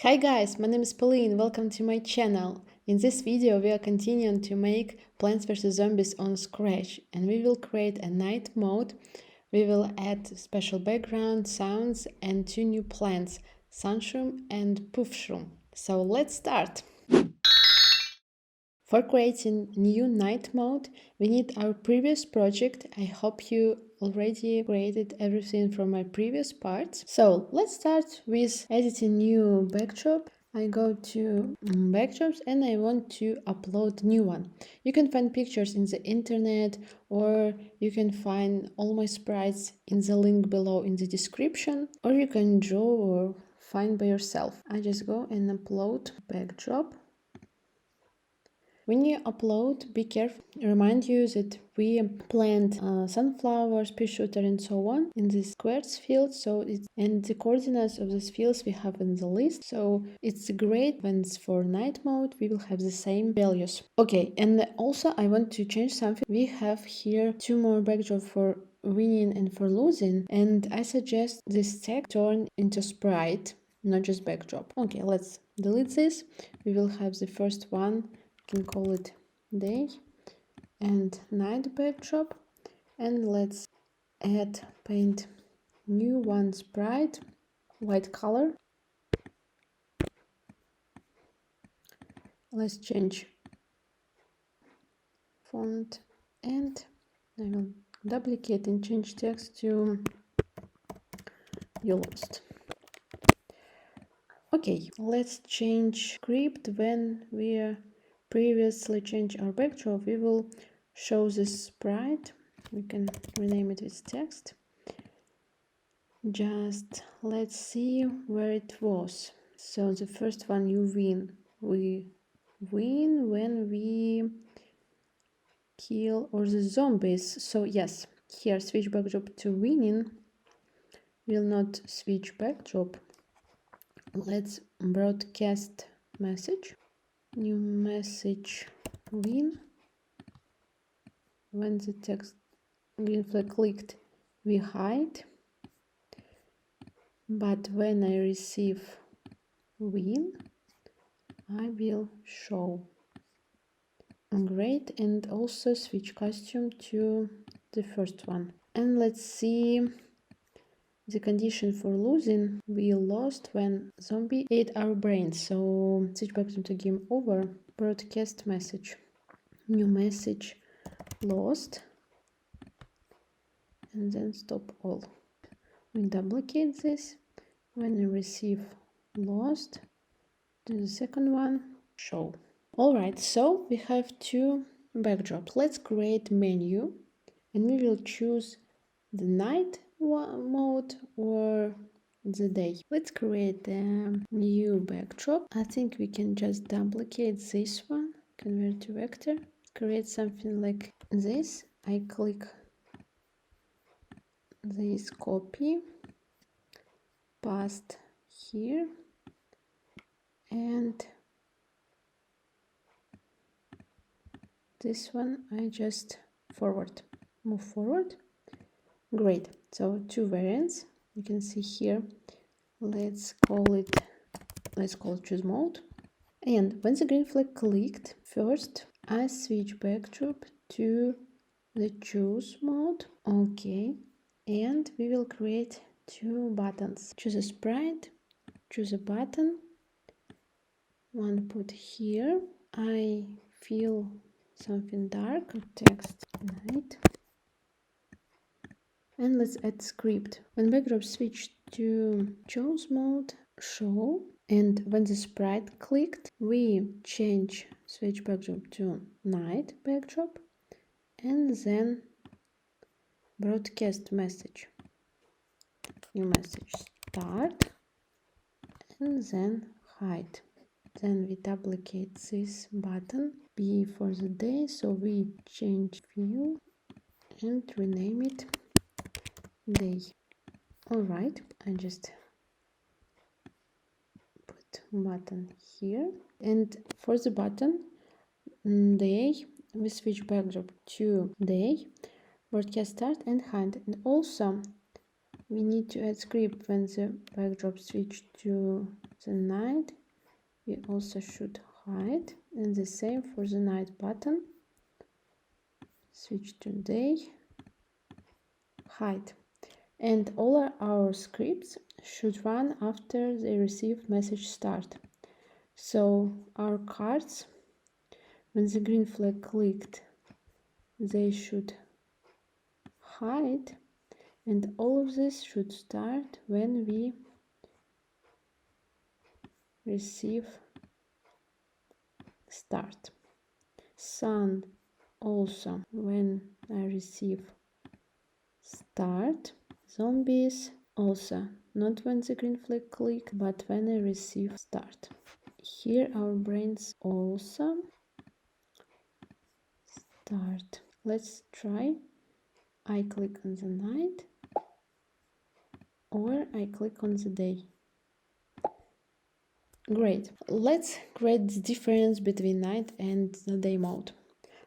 Hi guys, my name is Pauline, welcome to my channel. In this video we are continuing to make Plants vs Zombies on Scratch and we will create a night mode. We will add special background, sounds and two new plants, sun-shroom and puff-shroom. So let's start! For creating new night mode, we need our previous project. I hope you already created everything from my previous parts. So let's start with editing new backdrop. I go to backdrops and I want to upload new one. You can find pictures in the internet or you can find all my sprites in the link below in the description, or you can draw or find by yourself. I just go and upload backdrop. When you upload, be careful. Remind you that we plant sunflowers, pea shooter and so on in this squares field. And the coordinates of these fields we have in the list. So it's great when it's for night mode, we will have the same values. Okay, and also I want to change something. We have here two more backdrops for winning and for losing. And I suggest this text turn into sprite, not just backdrop. Okay, let's delete this. We will have the first one. Can call it day and night backdrop, and let's paint new one sprite, white color. Let's change font and I will duplicate and change text to you lost. Okay, let's change script. When we previously change our backdrop, we will show this sprite. We can rename it with text. Just let's see where it was. So the first one, you win. We win when we kill or the zombies. So yes, here switch backdrop to winning. Will not switch backdrop. Let's broadcast message. New message, win. When the text green flag clicked, we hide. But when I receive win, I will show. Great, and also switch costume to the first one. And let's see the condition for losing. We lost when zombie ate our brains. So switch back to game over. Broadcast message. New message, lost. And then stop all. We duplicate this. When I receive lost, do the second one, show. Alright, so we have two backdrops. Let's create menu and we will choose the night mode or the day. Let's create a new backdrop. I think we can just duplicate this one, convert to vector, create something like this. I click this, copy, paste here, and this one I just move forward. Great, so two variants you can see here. Let's call it choose mode. And when the green flag clicked, first I switch backdrop to the choose mode. Okay, and we will create two buttons. Choose a sprite, choose a button, one put here. I feel something dark, text night, and let's add script. When backdrop switch to choose mode, show, and when the sprite clicked, we switch backdrop to night backdrop, and then broadcast message, new message, start, and then hide. Then we duplicate this button, B for the day, so we change view and rename it day. Alright, I just put button here, and for the button day, we switch backdrop to day, broadcast start and hide. And also we need to add script when the backdrop switch to the night, we also should hide, and the same for the night button. Switch to day, hide. And all our scripts should run after they receive message start. So our cards, when the green flag clicked, they should hide, and all of this should start when we receive start. Sun also when I receive start. Zombies also not when the green flag click, but when I receive start. Here our brains also start. Let's try. I click on the night or I click on the day. Great. Let's create the difference between night and the day mode.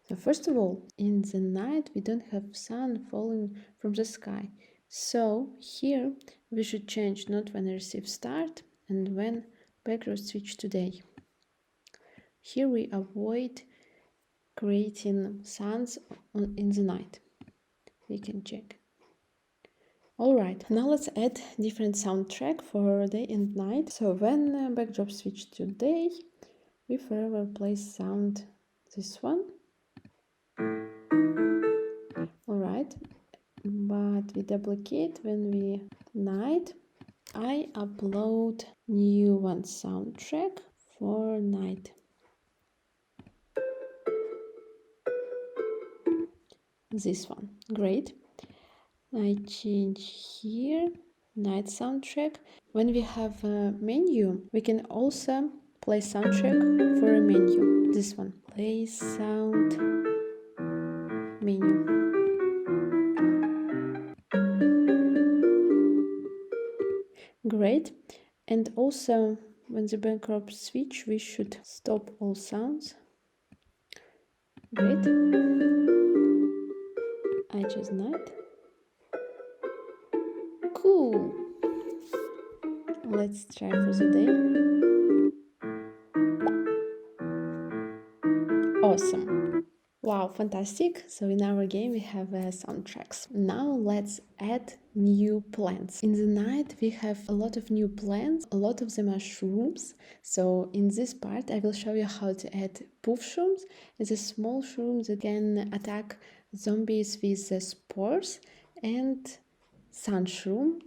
So first of all, in the night we don't have sun falling from the sky. So here we should change not when I receive start and when background switch to day. Here we avoid creating suns in the night. We can check. Alright, now let's add different soundtrack for day and night. So when backdrop switch to day, we forever play sound this one. Alright, but we duplicate when we night. I upload new one soundtrack for night. This one, great. I change here night soundtrack. When we have a menu, we can also play soundtrack for a menu. This one, play sound menu. Great. And also when the backdrop switch, we should stop all sounds. Great. I choose night. Cool. Let's try for the day. Awesome. Wow, fantastic. So in our game we have soundtracks. Now let's add new plants. In the night we have a lot of new plants. A lot of them are shrooms. So in this part I will show you how to add puff-shrooms. It's a small shroom that can attack zombies with spores, and sun-shroom,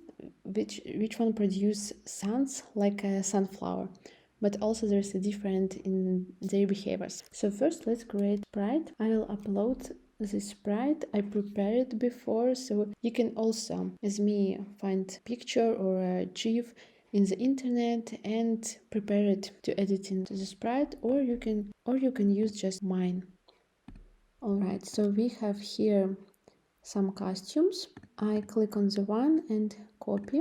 which one produce suns like a sunflower, but also there's a difference in their behaviors. So first let's create sprite. I will upload this sprite. I prepared it before, so you can also, as me, find picture or a GIF in the internet and prepare it to edit into the sprite, or you can use just mine. Alright, so we have here some costumes. I click on the one and copy,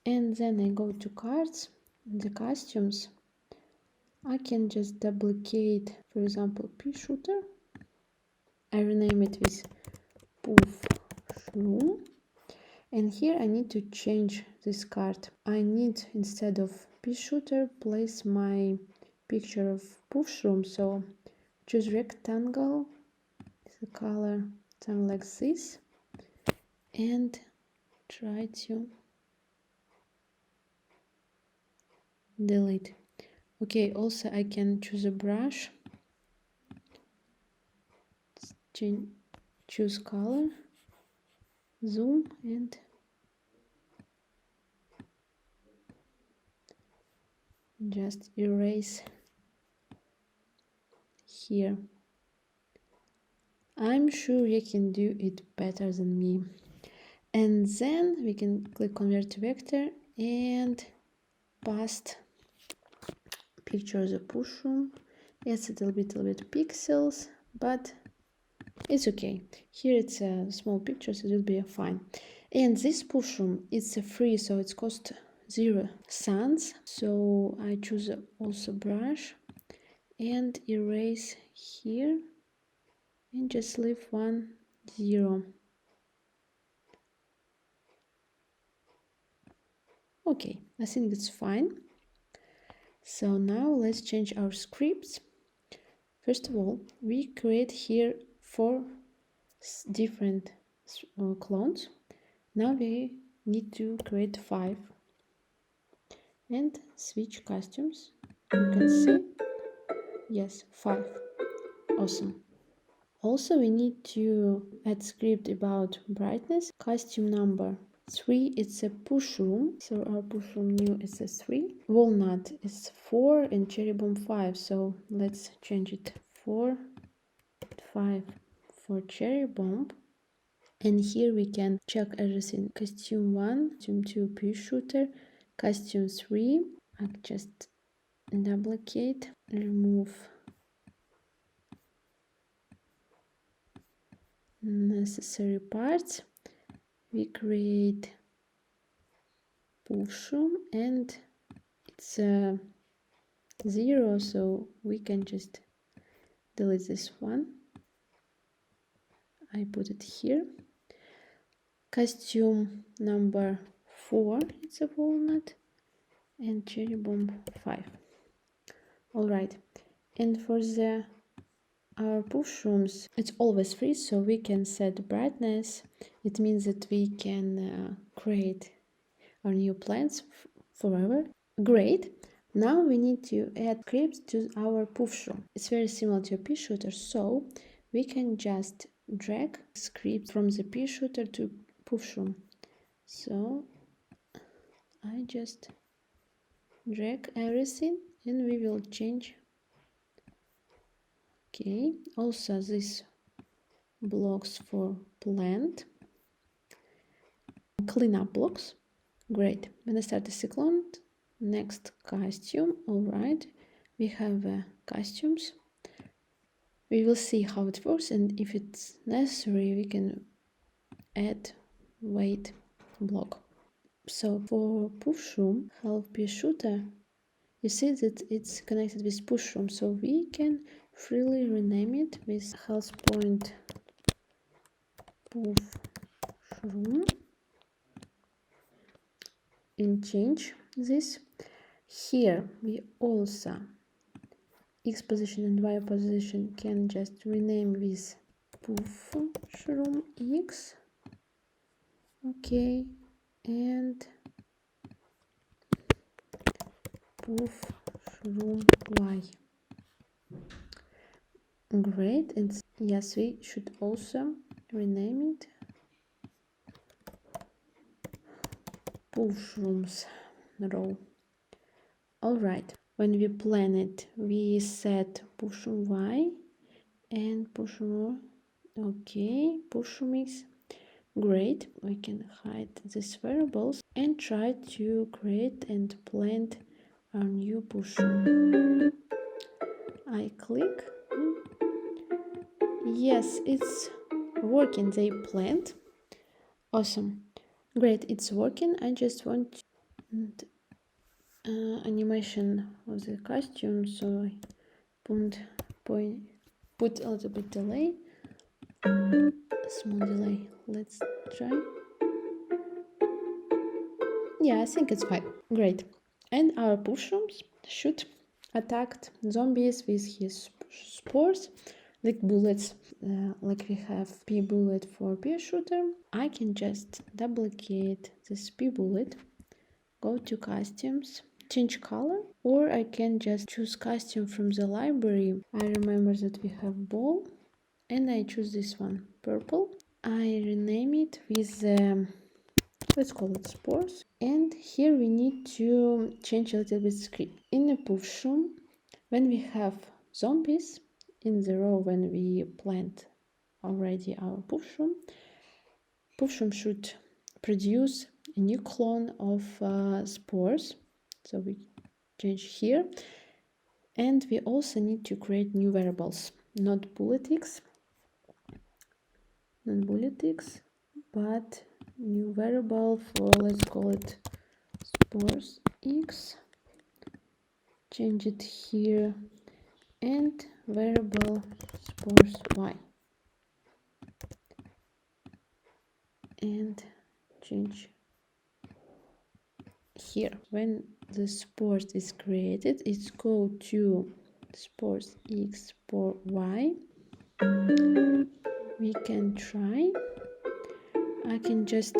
and then I go to cards, the costumes. I can just duplicate, for example, pea shooter. I rename it with puff-shroom, and here I need to change this card. I need, instead of pea shooter, place my picture of puff-shroom. So choose rectangle, the color something like this, and try to delete. Okay, also I can choose a brush, choose color, zoom, and just erase here. I'm sure you can do it better than me. And then we can click convert to vector and paste picture of the push-room. It's a little bit pixels, but it's okay. Here it's a small picture, so it will be fine. And this push-room, it's a free, so it's cost 0 cents. So I choose also brush and erase here and just leave 1 0. Okay, I think it's fine. So now let's change our scripts. First of all, we create here 4 different clones. Now we need to create 5 and switch costumes. You can see, yes, 5. Awesome. Also, we need to add script about brightness. Costume number 3, it's a puff-shroom. So our puff-shroom new is a 3. Walnut is 4 and cherry bomb 5. So let's change it 4, 5 for cherry bomb. And here we can check everything. Costume 1, costume 2, pea shooter, costume 3. I just duplicate, remove necessary parts. We create puff-shroom and it's 0, so we can just delete this one. I put it here. Costume number 4, it's a walnut, and cherry bomb 5. All right, and for our puff-shrooms, it's always free, so we can set brightness. It means that we can create our new plants forever. Great. Now we need to add scripts to our puff-shroom. It's very similar to a pea shooter, so we can just drag script from the pea shooter to puff-shroom. So I just drag everything and we will change. Okay, also this blocks for plant, cleanup blocks. Great. When I start the cyclone, next costume. All right, we have costumes. We will see how it works, and if it's necessary we can add weight block. So for puff-shroom, half pea shooter, you see that it's connected with puff-shroom, so we can freely rename it with health point puff-shroom and change this. Here we also X position and Y position can just rename with puff-shroom X. Okay, and puff-shroom Y. Great, and yes, we should also rename it puff-shrooms row. All right, when we plan it, we set puff-shroom Y and puff-shroom. Okay, puff-shroom X. Great, we can hide these variables and try to create and plant our new puff-shroom. I click. Yes, it's working. They plant. Awesome. Great, it's working. I just want animation of the costume, so I put a little bit delay. Small delay. Let's try. Yeah, I think it's fine. Great. And our puff-shrooms should attack zombies with his spores, like bullets, like we have pea bullet for pea shooter. I can just duplicate this pea bullet, go to costumes, change color, or I can just choose costume from the library. I remember that we have ball, and I choose this one, purple. I rename it with let's call it spores, and here we need to change a little bit script. In the puff-shroom, when we have zombies in the row, when we plant already our puff-shroom should produce a new clone of spores, so we change here. And we also need to create new variables, not bullet-x, but new variable for, let's call it spores x, change it here, and variable spores y, and change here when the sport is created, it's go to sports export y. We can try. I can just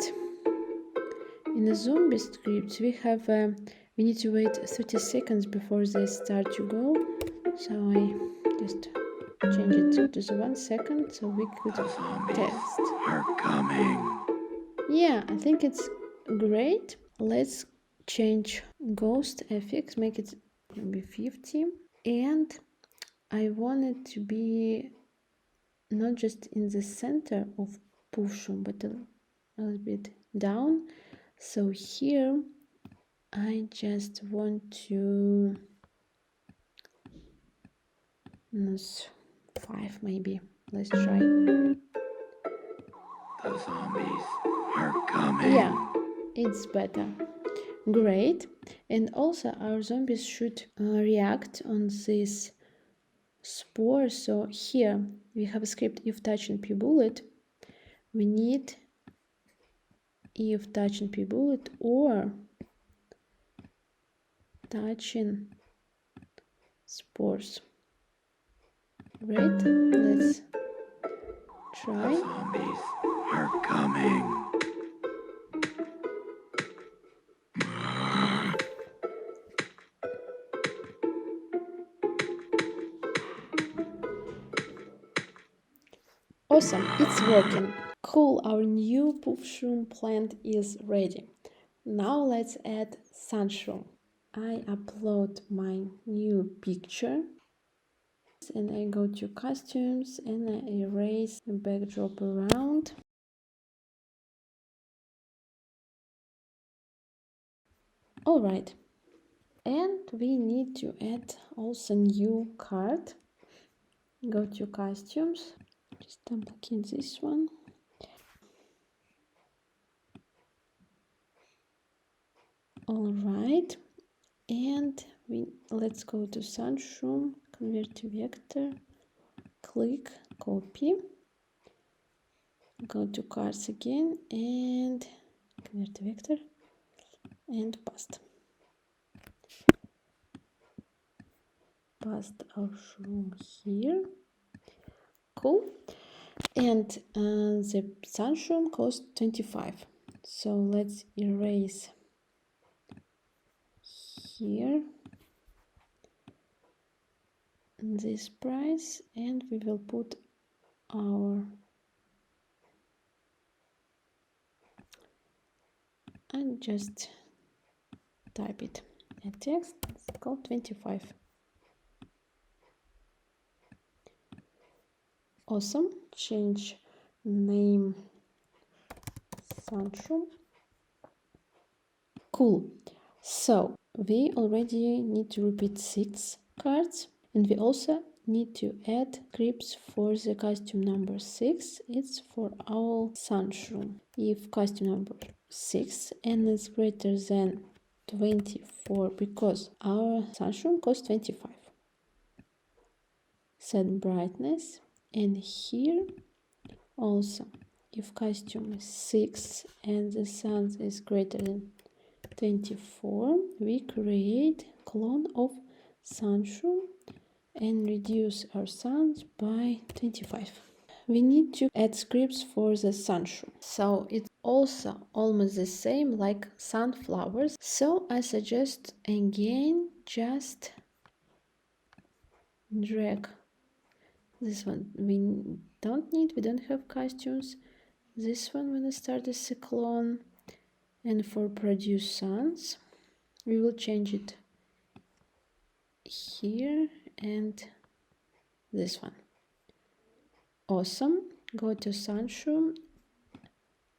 in the zombie scripts we have we need to wait 30 seconds before they start to go, so I just change it to the 1 second so we could The zombies test. are coming. Yeah, I think it's great. Let's change ghost FX, make it maybe 50, and I want it to be not just in the center of puff-shroom but a little bit down. So here I just want to minus 5 maybe. Let's try. The zombies are coming. Yeah, it's better. Great. And also our zombies should react on this spore. So here we have a script if touching p bullet. We need if touching p bullet or touching spores. Great. Let's try. The zombies are coming. Awesome, it's working. Cool, our new puff-shroom plant is ready. Now let's add sun-shroom. I upload my new picture and I go to costumes and I erase the backdrop around. Alright, and we need to add also new card. Go to costumes, just duplicate this one. Alright, and let's go to sun-shroom, convert to vector, click copy, go to cards again and convert to vector and paste our shroom here. Cool. And the sun-shroom costs 25, so let's erase here this price and we will put our and just type it a text. It's called 25. Awesome. Change name sun-shroom. Cool. So we already need to repeat 6 cards and we also need to add scripts for the costume number 6. It's for our sun-shroom. If costume number 6 and is greater than 24 because our sun-shroom costs 25. Set brightness, and here also if costume is 6 and the sun is greater than 24, we create clone of sun-shroom and reduce our suns by 25. We need to add scripts for the sun-shroom, so it's also almost the same like sunflowers. So I suggest again just drag this one. We don't have costumes. This one when I start the cyclone, and for produce suns we will change it here and this one. Awesome. Go to sun-shroom,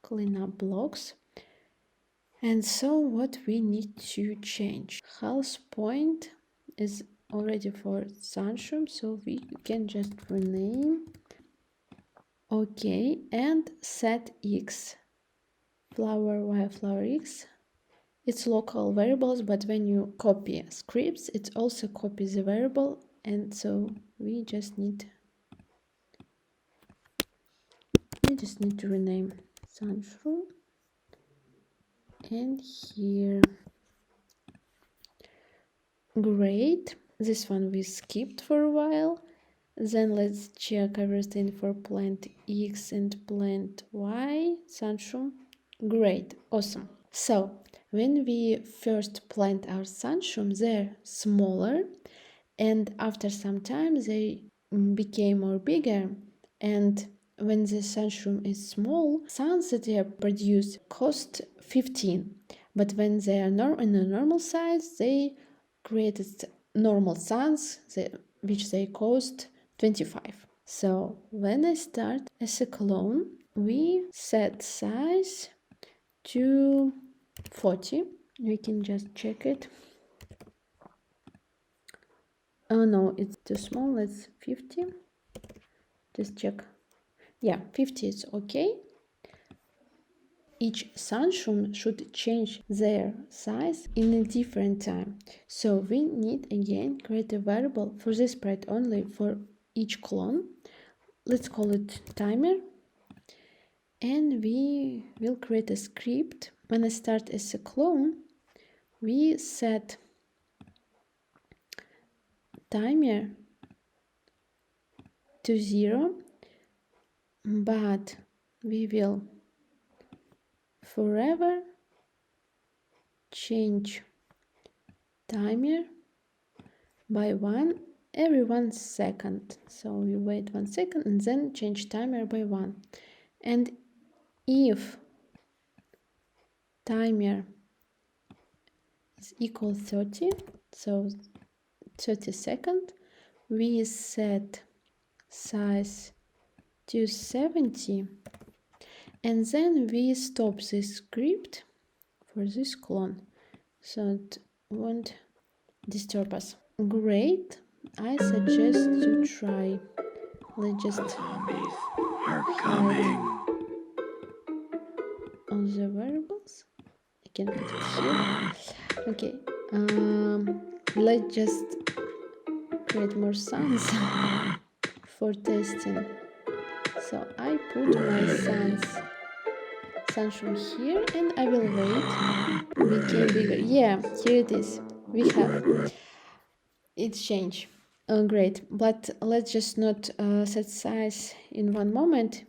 clean up blocks, and so what we need to change, health point is already for sun-shroom, so we can just rename. Okay, and set x flower y flower x. It's local variables, but when you copy scripts it also copies the variable, and so we just need to rename sun-shroom, and here Great. This one we skipped for a while. Then let's check everything for plant X and plant Y. Sun-shroom. Great. Awesome. So when we first plant our sun-shroom, they're smaller, and after some time they became more bigger. And when the sun-shroom is small, suns that they produce cost 15, but when they are in a normal size, they created normal suns which they cost 25. So when I start as a clone, we set size to 40. We can just check it. Oh no, it's too small. Let's 50. Just check. Yeah, 50 is okay. Each sun-shroom should change their size in a different time. So we need again create a variable for this sprite only for each clone. Let's call it timer. And we will create a script. When I start as a clone, we set timer to 0, but we will forever change timer by 1 every 1 second. So we wait 1 second and then change timer by 1. And if timer is equal 30, so 30 seconds, we set size to 70, and then we stop this script for this clone so it won't disturb us. Great. I suggest to try. Let's just Zombies are coming. all the variables. I can put it here. Okay. Let's just create more suns for testing. So I put my sun-shroom here, and I will wait. Became bigger. Yeah, here it is. We have it changed. Oh, great. But let's just not set size in one moment.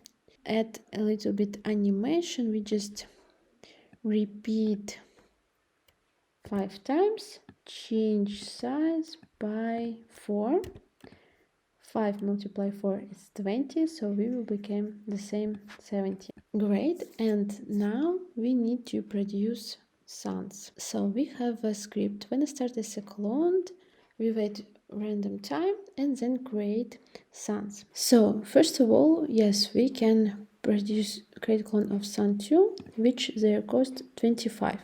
Add a little bit animation. We just repeat 5 times. Change size by 4. 5 multiplied 4 is 20, so we will become the same 70. Great. And now we need to produce suns. So we have a script. When I start as a clone, we wait random time and then create suns. So first of all, yes, we can create clone of sun2, which their cost 25.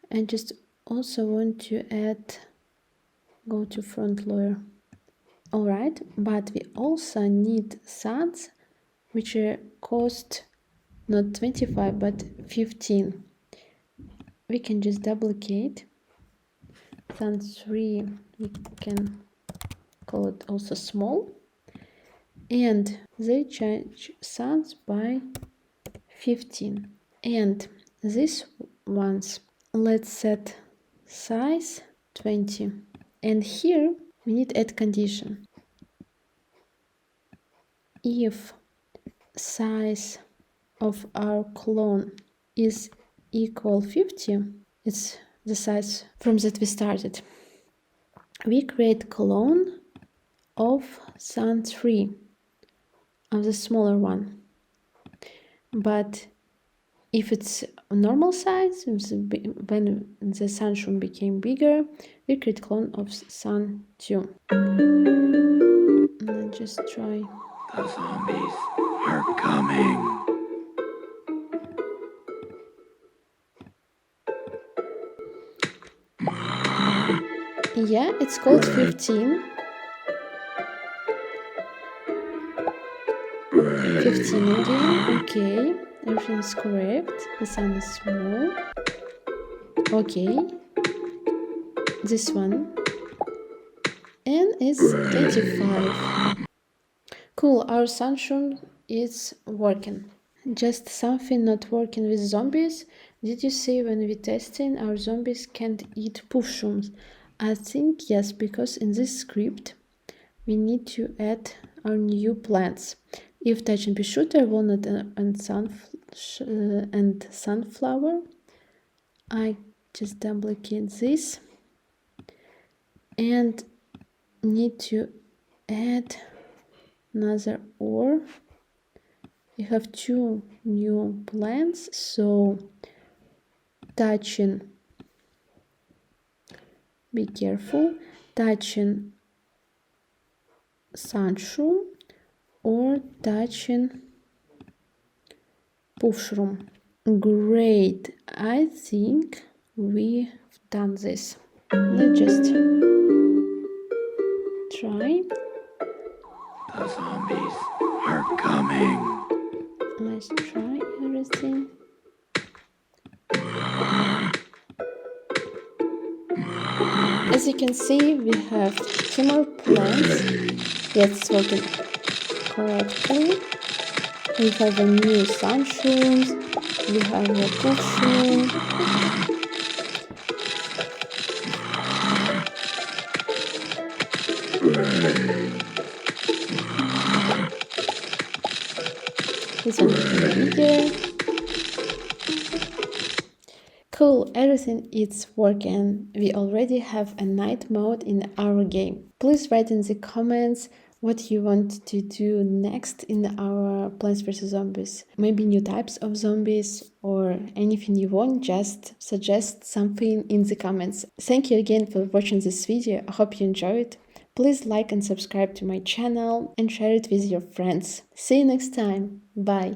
And just also want to go to front layer. All right, but we also need suns which are cost not 25 but 15. We can just duplicate sun3. We can call it also small, and they change suns by 15. And these ones, let's set size 20. And here we need add condition. If size of our clone is equal 50, it's the size from that we started, we create clone of sun3, of the smaller one. But if it's a normal size, when the sun-shroom became bigger, we create clone of sun2. Let's just try. The zombies are coming. Yeah, it's called 15. 15 again. Okay, everything is correct. The sun is small. Okay, this one. And it's 25. Cool, our sun-shroom is working. Just something not working with zombies. Did you see when we testing our zombies can't eat puff-shrooms? I think yes, because in this script we need to add our new plants. If touching pea shooter, walnut, and sunflower, I just duplicate this and need to add another or. We have two new plants, so touching, be careful, touching sun-shroom or touching puff-shroom. Great, I think we've done this. Let's just try. The zombies are coming. Let's try everything. As you can see, we have two more plants. Yes, it's working correctly. We have a new sun-shrooms. We have a puff-shroom. This one is bigger. Cool, everything is working. We already have a night mode in our game. Please write in the comments what you want to do next in our Plants vs Zombies. Maybe new types of zombies or anything you want, just suggest something in the comments. Thank you again for watching this video. I hope you enjoyed. Please like and subscribe to my channel and share it with your friends. See you next time. Bye.